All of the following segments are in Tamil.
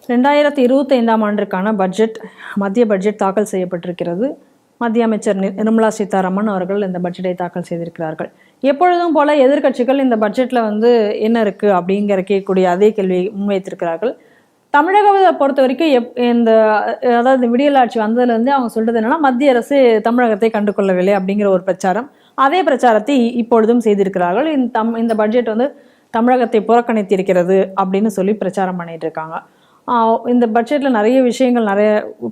2025ஆம் ஆண்டிற்கான மத்திய பட்ஜெட் தாக்கல் செய்யப்பட்டிருக்கிறது. மத்திய அமைச்சர் நிர்மலா சீதாராமன் அவர்கள் இந்த பட்ஜெட்டை தாக்கல் செய்திருக்கிறார்கள். எப்பொழுதும் போல எதிர்க்கட்சிகள் இந்த பட்ஜெட்ல என்ன இருக்கு அப்படிங்கிற கேட்கக்கூடிய அதே கேள்வியை முன்வைத்திருக்கிறார்கள். தமிழகத்தை பொறுத்த வரைக்கும் அதாவது விடியல் ஆட்சி வந்ததுலேருந்து அவங்க சொல்றது என்னன்னா, மத்திய அரசு தமிழகத்தை கண்டுகொள்ளவில்லை அப்படிங்கிற ஒரு பிரச்சாரம். அதே பிரச்சாரத்தை இப்பொழுதும் செய்திருக்கிறார்கள். இந்த பட்ஜெட் தமிழகத்தை புறக்கணித்திருக்கிறது அப்படின்னு சொல்லி பிரச்சாரம் பண்ணிட்டு இருக்காங்க. இந்த பட்ஜெட்டில் நிறைய விஷயங்கள்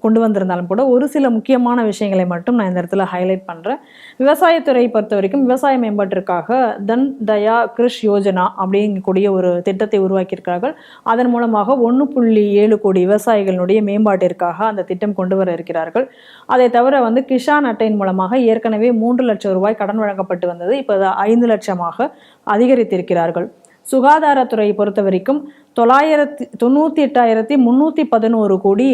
கொண்டு வந்திருந்தாலும் கூட ஒரு சில முக்கியமான விஷயங்களை மட்டும் நான் இந்த இடத்துல ஹைலைட் பண்ணுறேன். விவசாயத்துறை பொறுத்த வரைக்கும் விவசாய மேம்பாட்டிற்காக தன் தயா கிருஷ் யோஜனா அப்படிங்கக்கூடிய ஒரு திட்டத்தை உருவாக்கியிருக்கிறார்கள். அதன் மூலமாக 1.7 கோடி விவசாயிகளுடைய மேம்பாட்டிற்காக அந்த திட்டம் கொண்டு வர இருக்கிறார்கள். அதை தவிர கிஷான் அட்டையின் மூலமாக ஏற்கனவே 3 லட்சம் ரூபாய் கடன் வழங்கப்பட்டு வந்தது. இப்போ 5 லட்சமாக அதிகரித்திருக்கிறார்கள். சுகாதாரத்துறை பொறுத்த வரைக்கும் 998,311 கோடி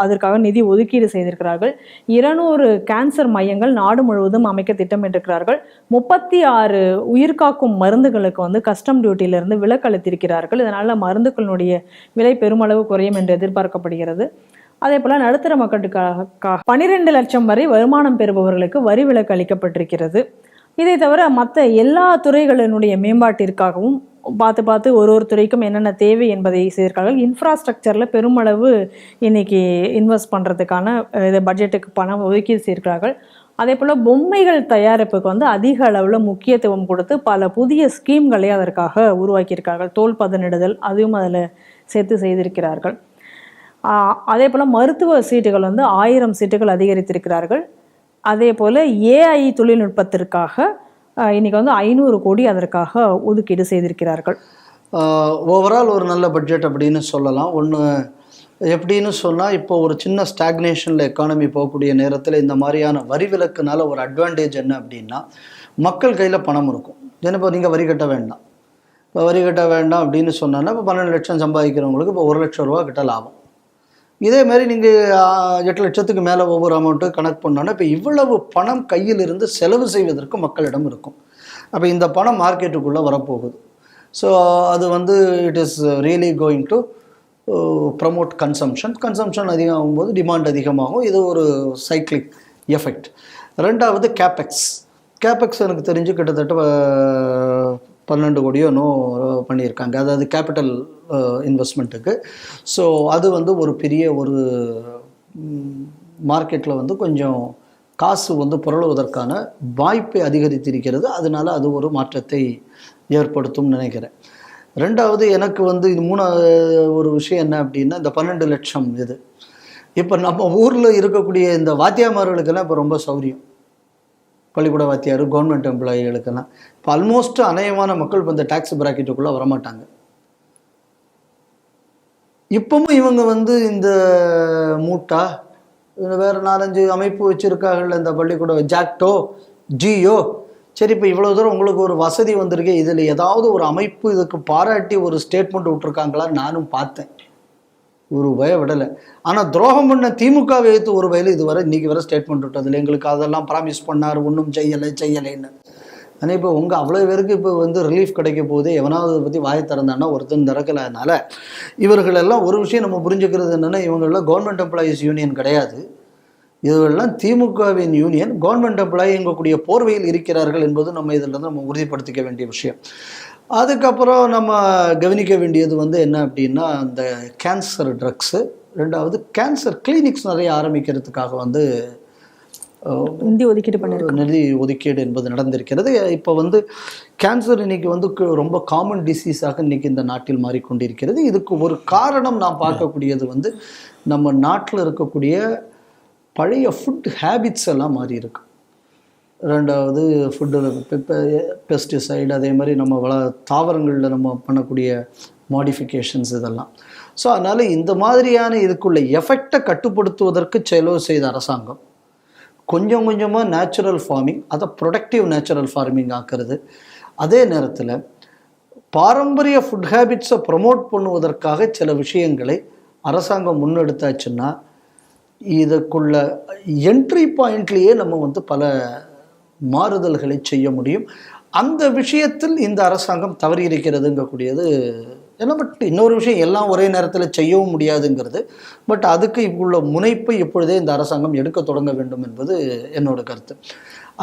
அதற்காக நிதி ஒதுக்கீடு செய்திருக்கிறார்கள். 200 கேன்சர் மையங்கள் நாடு முழுவதும் அமைக்க திட்டமிட்டிருக்கிறார்கள். 36 உயிர்காக்கும் மருந்துகளுக்கு கஸ்டம் டியூட்டியிலிருந்து விலக்கு அளித்திருக்கிறார்கள். இதனால மருந்துகளுடைய விலை பெருமளவு குறையும் என்று எதிர்பார்க்கப்படுகிறது. அதே போல நடுத்தர மக்களுக்காக 12 லட்சம் வரை வருமானம் பெறுபவர்களுக்கு வரி விலக்கு அளிக்கப்பட்டிருக்கிறது. இதை தவிர மற்ற எல்லா துறைகளினுடைய மேம்பாட்டிற்காகவும் பார்த்து ஒரு துறைக்கும் என்னென்ன தேவை என்பதை செய்திருக்கார்கள். இன்ஃப்ராஸ்ட்ரக்சரில் பெருமளவு இன்னைக்கு இன்வெஸ்ட் பண்ணுறதுக்கான பட்ஜெட்டுக்கு பணம் ஒதுக்கீடு செய்திருக்கிறார்கள். அதே போல் பொம்மைகள் தயாரிப்புக்கு அதிக அளவில் முக்கியத்துவம் கொடுத்து பல புதிய ஸ்கீம்களை அதற்காக உருவாக்கியிருக்கார்கள். தோல் பதனிடுதல் அதுவும் அதில் சேர்த்து செய்திருக்கிறார்கள். அதே போல் மருத்துவ சீட்டுகள் 1000 சீட்டுகள் அதிகரித்திருக்கிறார்கள். அதே போல் ஏஐ தொழில்நுட்பத்திற்காக இன்னைக்கு 500 கோடி அதற்காக ஒதுக்கீடு செய்திருக்கிறார்கள். ஓவரால் ஒரு நல்ல பட்ஜெட் அப்படின்னு சொல்லலாம். ஒன்று எப்படின்னு சொன்னால், இப்போ ஒரு சின்ன ஸ்டாக்னேஷனில் எக்கானமி போகக்கூடிய நேரத்தில் இந்த மாதிரியான வரி விலக்குனால ஒரு அட்வான்டேஜ் என்ன அப்படின்னா, மக்கள் கையில் பணம் இருக்கும். ஏன்னா இப்போ நீங்கள் வரி கட்ட வேண்டாம். இப்போ வரி கட்ட வேண்டாம் அப்படின்னு சொன்னோன்னா, இப்போ 12 லட்சம் சம்பாதிக்கிறவங்களுக்கு இப்போ 1 லட்சம் ரூபா கிட்ட லாபம். இதேமாதிரி நீங்கள் 8 லட்சத்துக்கு மேலே ஒவ்வொரு அமௌண்ட்டு கணக்கு பண்ணோன்னா, இப்போ இவ்வளவு பணம் கையில் இருந்து செலவு செய்வதற்கு மக்களிடம் இருக்கும். அப்போ இந்த பணம் மார்க்கெட்டுக்குள்ளே வரப்போகுது. ஸோ அது it is really going to promote consumption அதிகமாகும்போது டிமாண்ட் அதிகமாகும். இது ஒரு சைக்ளிக் எஃபெக்ட். ரெண்டாவது கேபெக்ஸ் எனக்கு தெரிஞ்சு கிட்டத்தட்ட 12 கோடியோ பண்ணியிருக்காங்க. அதாவது கேபிட்டல் இன்வெஸ்ட்மெண்ட்டுக்கு. ஸோ அது ஒரு பெரிய ஒரு மார்க்கெட்டில் கொஞ்சம் காசு புரளுவதற்கான வாய்ப்பை அதிகரித்திருக்கிறது. அதனால அது ஒரு மாற்றத்தை ஏற்படுத்தும் நினைக்கிறேன். ரெண்டாவது எனக்கு இது ஒரு விஷயம் என்ன அப்படின்னா, இந்த 12 லட்சம் இது இப்போ நம்ம ஊரில் இருக்கக்கூடிய இந்த வாத்தியாமார்களுக்கெல்லாம் இப்போ ரொம்ப சௌரியம். பள்ளிக்கூட வாத்தியார், கவர்மெண்ட் எம்ப்ளாயிகளுக்கெல்லாம் இப்போ ஆல்மோஸ்ட் அநேகமான மக்கள் இப்போ இந்த டேக்ஸ் பிராக்கெட்டுக்குள்ளே வரமாட்டாங்க. இப்பவும் இவங்க இந்த மூட்டா வேறு 4-5 அமைப்பு வச்சுருக்காங்கல்ல, இந்த பள்ளிக்கூட ஜாக்டோ, ஜியோ. சரி, இப்போ இவ்வளோ தூரம் உங்களுக்கு ஒரு வசதி வந்திருக்கு, இதில் ஏதாவது ஒரு அமைப்பு இதுக்கு பாராட்டி ஒரு ஸ்டேட்மெண்ட் விட்டுருக்காங்களான்னு நானும் பார்த்தேன். ஒரு பய விடலை. ஆனால் துரோகம் பண்ண திமுக வைத்து ஒரு வயலு இதுவரை இன்றைக்கி வர ஸ்டேட்மெண்ட் விட்டதில்லை. எங்களுக்கு அதெல்லாம் ப்ராமிஸ் பண்ணார், ஒன்றும் செய்யலைன்னு. ஆனால் இப்போ உங்கள் அவ்வளோ பேருக்கு இப்போ ரிலீஃப் கிடைக்க போகுது. எவனாவது அதை பற்றி வாயை திறந்தான்னா ஒருத்தன் திறக்கலைனால இவர்களெல்லாம் ஒரு விஷயம் நம்ம புரிஞ்சுக்கிறது என்னென்னா, இவங்களெல்லாம் கவர்மெண்ட் எம்ப்ளாயீஸ் யூனியன் கிடையாது. இதுவெல்லாம் திமுகவின் யூனியன். கவர்மெண்ட் எம்ப்ளாயி எங்கக்கூடிய போர்வையில் இருக்கிறார்கள் என்பது நம்ம இதில் நம்ம உறுதிப்படுத்திக்க வேண்டிய விஷயம். அதுக்கப்புறம் நம்ம கவனிக்க வேண்டியது என்ன அப்படின்னா, அந்த கேன்சர் ட்ரக்ஸு. ரெண்டாவது கேன்சர் கிளினிக்ஸ் நிறைய ஆரம்பிக்கிறதுக்காக நிதி ஒதுக்கீடு என்பது நடந்திருக்கிறது. இப்போ கேன்சர் இன்னைக்கு ரொம்ப காமன் டிசீஸாக இன்னைக்கு இந்த நாட்டில் மாறிக்கொண்டிருக்கிறது. இதுக்கு ஒரு காரணம் நான் பார்க்கக்கூடியது நம்ம நாட்டில் இருக்கக்கூடிய பழைய ஃபுட் ஹேபிட்ஸ் எல்லாம் மாறி இருக்கு. ரெண்டாவது ஃபுட்டில் பெஸ்டிசைடு, அதே மாதிரி நம்ம தாவரங்களில் நம்ம பண்ணக்கூடிய மாடிஃபிகேஷன்ஸ் இதெல்லாம். ஸோ அதனால் இந்த மாதிரியான இதுக்குள்ள எஃபெக்டை கட்டுப்படுத்துவதற்கு செலவு செய்த அரசாங்கம் கொஞ்சம் கொஞ்சமாக நேச்சுரல் ஃபார்மிங், அதை ப்ரொடக்டிவ் நேச்சுரல் ஃபார்மிங் ஆக்குறது. அதே நேரத்தில் பாரம்பரிய ஃபுட் ஹேபிட்ஸை ப்ரமோட் பண்ணுவதற்காக சில விஷயங்களை அரசாங்கம் முன்னெடுத்தாச்சுன்னா இதுக்குள்ள என்ட்ரி பாயிண்ட்லேயே நம்ம பல மாறுதல்களை செய்ய முடியும். அந்த விஷயத்தில் இந்த அரசாங்கம் தவறி இருக்கிறதுங்கக்கூடியது ஏன்னா பட் இன்னொரு விஷயம் எல்லாம் ஒரே நேரத்தில் செய்யவும் முடியாதுங்கிறது. பட் அதுக்கு இவ்வளோ முனைப்பை இப்பொழுதே இந்த அரசாங்கம் எடுக்க தொடங்க வேண்டும் என்பது என்னோட கருத்து.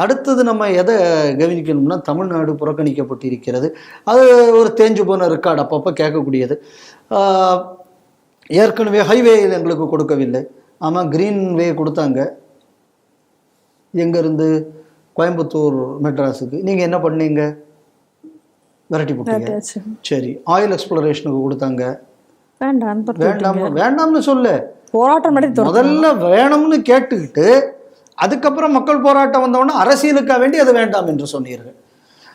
அடுத்தது நம்ம எதை கவனிக்கணும்னா, தமிழ்நாடு புறக்கணிக்கப்பட்டிருக்கிறது. அது ஒரு தேஞ்சு போன ரெக்கார்டு, அப்பப்போ கேட்கக்கூடியது. ஏற்கனவே ஹைவேயில் எங்களுக்கு கொடுக்கவில்லை. ஆமாம், கிரீன் வே கொடுத்தாங்க. எங்கேருந்து? கோயம்புத்தூர் மெட்ராஸுக்கு. நீங்கள் என்ன பண்ணீங்க? விரட்டி போட்டீங்க. சரி, ஆயில் எக்ஸ்ப்ளோரேஷனுக்கு கொடுத்தாங்க. வேண்டாம்னு சொல்ல, போராட்டம் முதல்ல வேணும்னு கேட்டுக்கிட்டு அதுக்கப்புறம் மக்கள் போராட்டம் வந்தோடனே அரசியலுக்காக வேண்டி அது வேண்டாம் என்று சொன்னீர்கள்.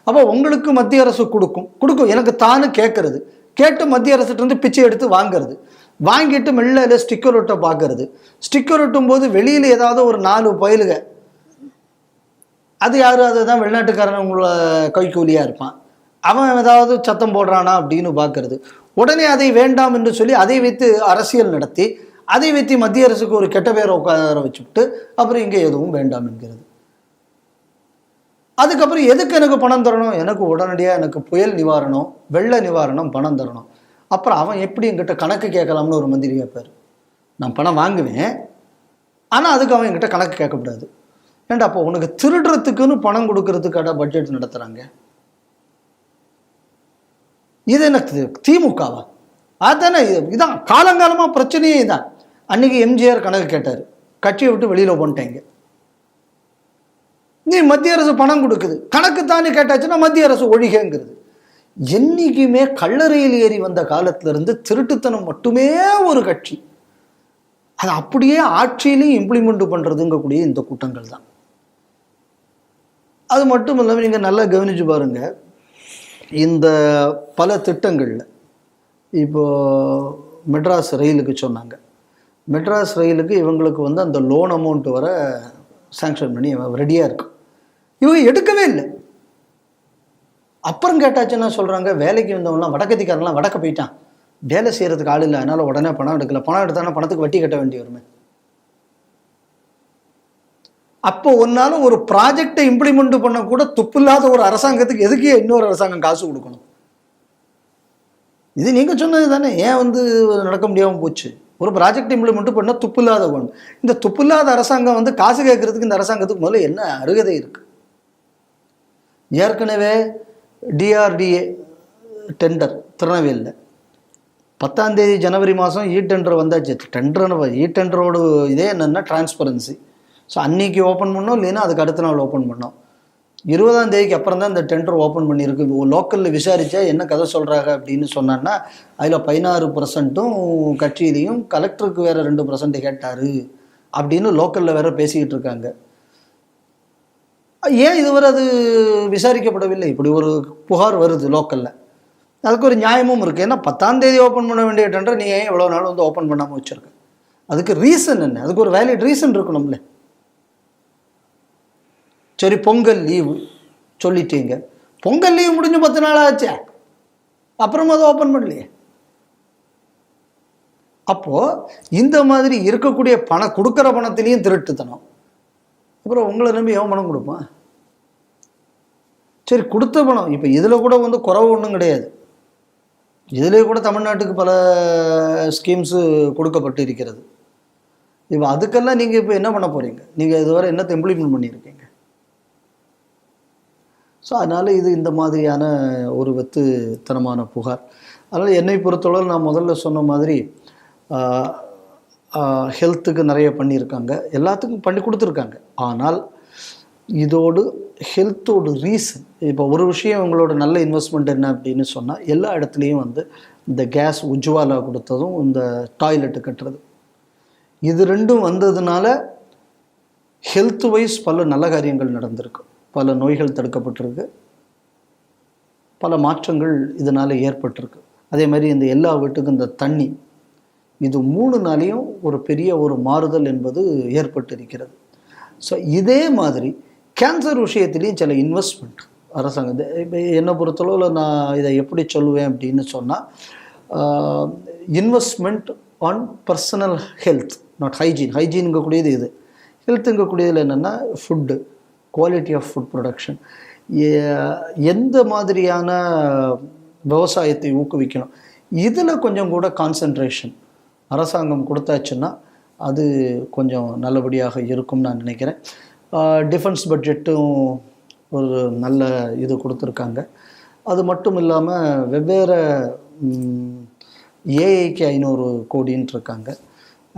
அப்போ உங்களுக்கு மத்திய அரசு கொடுக்கும் எனக்கு தானு கேட்கறது, கேட்டு மத்திய அரசுகிட்ட பிச்சை எடுத்து வாங்கிறது, வாங்கிட்டு மெல்ல ஸ்டிக்கர் ஒட்ட பார்க்கறது. ஸ்டிக்கர் ஒட்டும் போது வெளியில் ஏதாவது ஒரு 4 பயலுக, அது யாரு? அதுதான் வெளிநாட்டுக்காரன் உங்களை கைக்கூலியாக இருப்பான், அவன் ஏதாவது சத்தம் போடுறானா அப்படின்னு பார்க்கறது. உடனே அதை வேண்டாம் என்று சொல்லி அதை வைத்து அரசியல் நடத்தி அதை வைத்து மத்திய அரசுக்கு ஒரு கெட்ட பேரை உட்கார வச்சுட்டு அப்புறம் இங்கே எதுவும் வேண்டாம் என்கிறது. அதுக்கப்புறம் எதுக்கு எனக்கு பணம் தரணும்? எனக்கு உடனடியாக எனக்கு புயல் நிவாரணம், வெள்ள நிவாரணம் பணம் தரணும். அப்புறம் அவன் எப்படி என்கிட்ட கணக்கு கேட்கலாம்னு ஒரு மந்திரி கேட்பார். நான் பணம் வாங்குவேன், ஆனால் அதுக்கு அவன் என்கிட்ட கணக்கு கேட்கக்கூடாது. ஏன்டா அப்போ உனக்கு திருடுறதுக்குன்னு பணம் கொடுக்கறதுக்கான பட்ஜெட் நடத்துகிறாங்க. இது எனக்கு திமுகவா? அதுதானே, இதான் காலங்காலமாக பிரச்சனையே தான். அன்னைக்கு எம்ஜிஆர் கணக்கு கேட்டார், கட்சியை விட்டு வெளியில் போன்ட்டேங்க. நீ மத்திய அரசு பணம் கொடுக்குது, கணக்கு தானே கேட்டாச்சுன்னா மத்திய அரசு ஒழிகங்கிறது. என்னைக்குமே கல்லறையில் ஏறி வந்த காலத்திலிருந்து திருட்டுத்தனம் மட்டுமே ஒரு கட்சி, அதை அப்படியே ஆட்சியிலையும் இம்ப்ளிமெண்ட் பண்ணுறதுங்கக்கூடிய இந்த கூட்டங்கள் தான். அது மட்டும் இல்லாமல் நீங்கள் நல்லா கவனிச்சு பாருங்க, இந்த பல திட்டங்களில் இப்போ மெட்ராஸ் ரயிலுக்கு சொன்னாங்க. மெட்ராஸ் ரயிலுக்கு இவங்களுக்கு அந்த லோன் அமௌண்ட் வர சாங்ஷன் பண்ணி ரெடியாக இருக்கு, இவங்க எடுக்கவே இல்லை. அப்புறம் கேட்டாச்சுன்னா சொல்கிறாங்க, வேலைக்கு வந்தவங்களாம் வடக்கத்திக்காரெல்லாம் வடக்க போயிட்டான், வேலை செய்கிறதுக்கு ஆள் இல்லை, அதனால் உடனே பணம் எடுக்கல. பணம் எடுத்தாங்கன்னா பணத்துக்கு வட்டி கட்ட வேண்டி வருமே. அப்போ ஒன்னாலும் ஒரு ப்ராஜெக்டை இம்ப்ளிமெண்ட் பண்ண கூட துப்பில்லாத ஒரு அரசாங்கத்துக்கு எதுக்கே இன்னொரு அரசாங்கம் காசு கொடுக்கணும்? இது நீங்கள் சொன்னது தானே. ஏன் நடக்க முடியாமல் போச்சு? ஒரு ப்ராஜெக்ட் இம்ப்ளிமெண்ட் பண்ண துப்பில்லாத ஒன்று. இந்த துப்பில்லாத அரசாங்கம் காசு கேட்கறதுக்கு இந்த அரசாங்கத்துக்கு முதல்ல என்ன அருகதை இருக்கு? ஏற்கனவே டிஆர்டிஏ டெண்டர் திருநெல்வேலியில் 10ஆம் தேதி ஜனவரி மாதம் டெண்டர் வந்தாச்சு. டெண்டரோட இதே என்னென்னா டிரான்ஸ்பரன்சி. ஸோ அன்றைக்கி ஓப்பன் பண்ணோம், இல்லைன்னா அதுக்கு அடுத்த நாள் ஓப்பன் பண்ணோம். 20ஆம் தேதிக்கு அப்புறம் தான் இந்த டெண்டர் ஓப்பன் பண்ணியிருக்கு. லோக்கலில் விசாரித்தா என்ன கதை சொல்கிறாங்க அப்படின்னு சொன்னான்னா, அதில் 16% கட்சியிலையும் கலெக்டருக்கு வேறு 2% கேட்டார் அப்படின்னு லோக்கலில் வேற பேசிக்கிட்டு இருக்காங்க. ஏன் இதுவரை அது விசாரிக்கப்படவில்லை? இப்படி ஒரு புகார் வருது லோக்கலில். அதுக்கு ஒரு நியாயமும் இருக்குது. ஏன்னா 10ஆம் தேதி ஓப்பன் பண்ண வேண்டிய டெண்டர் நீ ஏன் இவ்வளோ நாள் ஓப்பன் பண்ணாமல் வச்சுருக்க? அதுக்கு ரீசன் என்ன? அதுக்கு ஒரு வேலிட் ரீசன் இருக்கணும்ல. சரி, பொங்கல் லீவு சொல்லிட்டீங்க, பொங்கல் லீவு முடிஞ்சு 10 நாள் ஆச்சே, அப்புறமா அதை ஓப்பன் பண்ணலையே. அப்போது இந்த மாதிரி இருக்கக்கூடிய பணம், கொடுக்குற பணத்திலையும் திருட்டுத்தனம். அப்புறம் உங்களை நம்பி எவன் பணம் கொடுப்பான்? சரி, கொடுத்த பணம் இப்போ இதில் கூட குறவு ஒன்றும் கிடையாது. இதிலே கூட தமிழ்நாட்டுக்கு பல ஸ்கீம்ஸு கொடுக்கப்பட்டு இருக்கிறது. இப்போ அதுக்கெல்லாம் நீங்கள் இப்போ என்ன பண்ண போகிறீங்க? நீங்கள் இதுவரை என்னத்தை இம்ப்ளிமெண்ட் பண்ணியிருக்கீங்க? ஸோ அதனால் இது இந்த மாதிரியான ஒரு வெத்துத்தனமான புகார். அதனால் என்னை பொறுத்தளவு நான் முதல்ல சொன்ன மாதிரி ஹெல்த்துக்கு நிறைய பண்ணியிருக்காங்க, எல்லாத்துக்கும் பண்ணி கொடுத்துருக்காங்க. ஆனால் இதோடு ஹெல்த்தோட ரீசன், இப்போ ஒரு விஷயம் உங்களோட நல்ல இன்வெஸ்ட்மெண்ட் என்ன அப்படின்னு சொன்னால், எல்லா இடத்துலையும் இந்த கேஸ் உஜ்வாலா கொடுத்ததும் இந்த டாய்லெட்டு கட்டுறது, இது ரெண்டும் வந்ததுனால ஹெல்த் வைஸ் பல நல்ல காரியங்கள் நடந்திருக்கு, பல நோய்கள் தடுக்கப்பட்டிருக்கு, பல மாற்றங்கள் இதனால் ஏற்பட்டிருக்கு. அதே மாதிரி இந்த எல்லா வீட்டுக்கும் இந்த தண்ணி, இது 3 நாளையும் ஒரு பெரிய ஒரு மாறுதல் என்பது ஏற்பட்டு இருக்கிறது. ஸோ இதே மாதிரி கேன்சர் விஷயத்துலேயும் சில இன்வெஸ்ட்மெண்ட் அரசாங்கம், இப்போ என்னை பொறுத்தளவில் நான் இதை எப்படி சொல்லுவேன் அப்படின்னு சொன்னால், investment on personal health, not hygiene. ஹைஜீனுங்கக்கூடியது இது, ஹெல்த்துங்கக்கூடியதில் என்னென்னா food, quality of food production, எந்த மாதிரியான விவசாயத்தை ஊக்குவிக்கணும், இதில் கொஞ்சம் கூட கான்சன்ட்ரேஷன் அரசாங்கம் கொடுத்தாச்சுன்னா அது கொஞ்சம் நல்லபடியாக இருக்கும்னு நான் நினைக்கிறேன். டிஃபென்ஸ் பட்ஜெட்டும் ஒரு நல்ல இது கொடுத்துருக்காங்க. அது மட்டும் இல்லாமல் வெவ்வேறு ஏஐக்கு 500 கோடின்னு இருக்காங்க.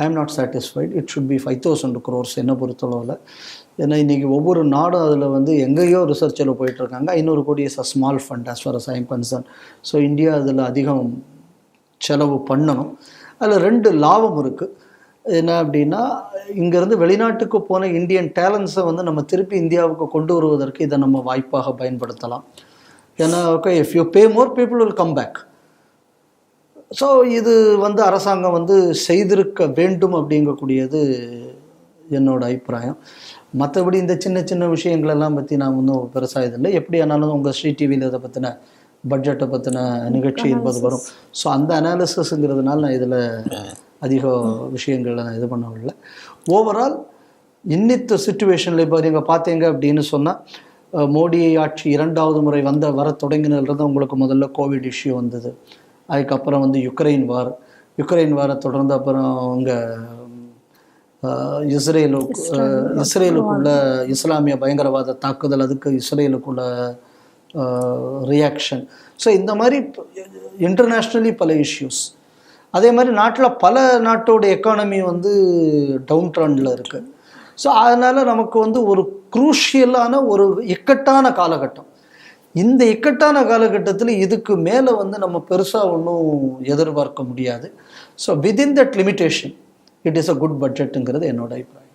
I am not satisfied. It should be 5000 crores என்னை பொறுத்தளவில். ஏன்னா இன்றைக்கி ஒவ்வொரு நாடும் அதில் வந்து எங்கேயோ ரிசர்ச்சில் போயிட்டுருக்காங்க. 500 கோடி is a small fund as far as I am concerned. So India அதில் அதிகம் செலவு பண்ணணும். அதில் 2 லாபம் இருக்குது. என்ன அப்படின்னா, இங்கேருந்து வெளிநாட்டுக்கு போன இந்தியன் டேலண்ட்ஸை வந்து நம்ம திருப்பி இந்தியாவுக்கு கொண்டு வருவதற்கு இதை நம்ம வாய்ப்பாக பயன்படுத்தலாம். ஏன்னா okay, if you pay more people will come back. So இது வந்து அரசாங்கம் வந்து செய்திருக்க வேண்டும் அப்படிங்கக்கூடியது என்னோட அபிப்பிராயம். மற்றபடி இந்த சின்ன சின்ன விஷயங்களெல்லாம் பற்றி நான் ஒன்றும் பெருசாக இதில்லை. எப்படி ஆனாலும் உங்கள் ஸ்ரீ டிவியில் இதை பற்றின பட்ஜெட்டை பற்றின நிகழ்ச்சி என்பது வரும். ஸோ அந்த அனாலிசிஸ்ங்கிறதுனால நான் இதில் அதிக விஷயங்களை நான் இது பண்ணவில்லை. ஓவரால் இன்னித்த சுச்சுவேஷனில் இப்போ நீங்கள் பார்த்தீங்க அப்படின்னு சொன்னால், மோடி ஆட்சி 2வது முறை வர தொடங்கினதுலேருந்து உங்களுக்கு முதல்ல கோவிட் இஷ்யூ வந்தது. அதுக்கப்புறம் வந்து யுக்ரைன் வாரை தொடர்ந்து அப்புறம் இங்கே இஸ்ரேலுக்குள்ள இஸ்லாமிய பயங்கரவாத தாக்குதல், அதுக்கு இஸ்ரேலுக்குள்ள ரியாக்ஷன். ஸோ இந்த மாதிரி இன்டர்நேஷ்னலி பல இஷ்யூஸ். அதே மாதிரி பல நாட்டோட எக்கானமி வந்து டவுன் ட்ரெண்டில் இருக்குது. ஸோ அதனால் நமக்கு வந்து ஒரு குரூஷியலான ஒரு இக்கட்டான காலகட்டம். இந்த இக்கட்டான காலகட்டத்தில் இதுக்கு மேலே வந்து நம்ம பெருசாக ஒன்றும் எதிர்பார்க்க முடியாது. So within that limitation it is a good பட்ஜெட்டுங்கிறது என்னோட அபிப்பிராயம்.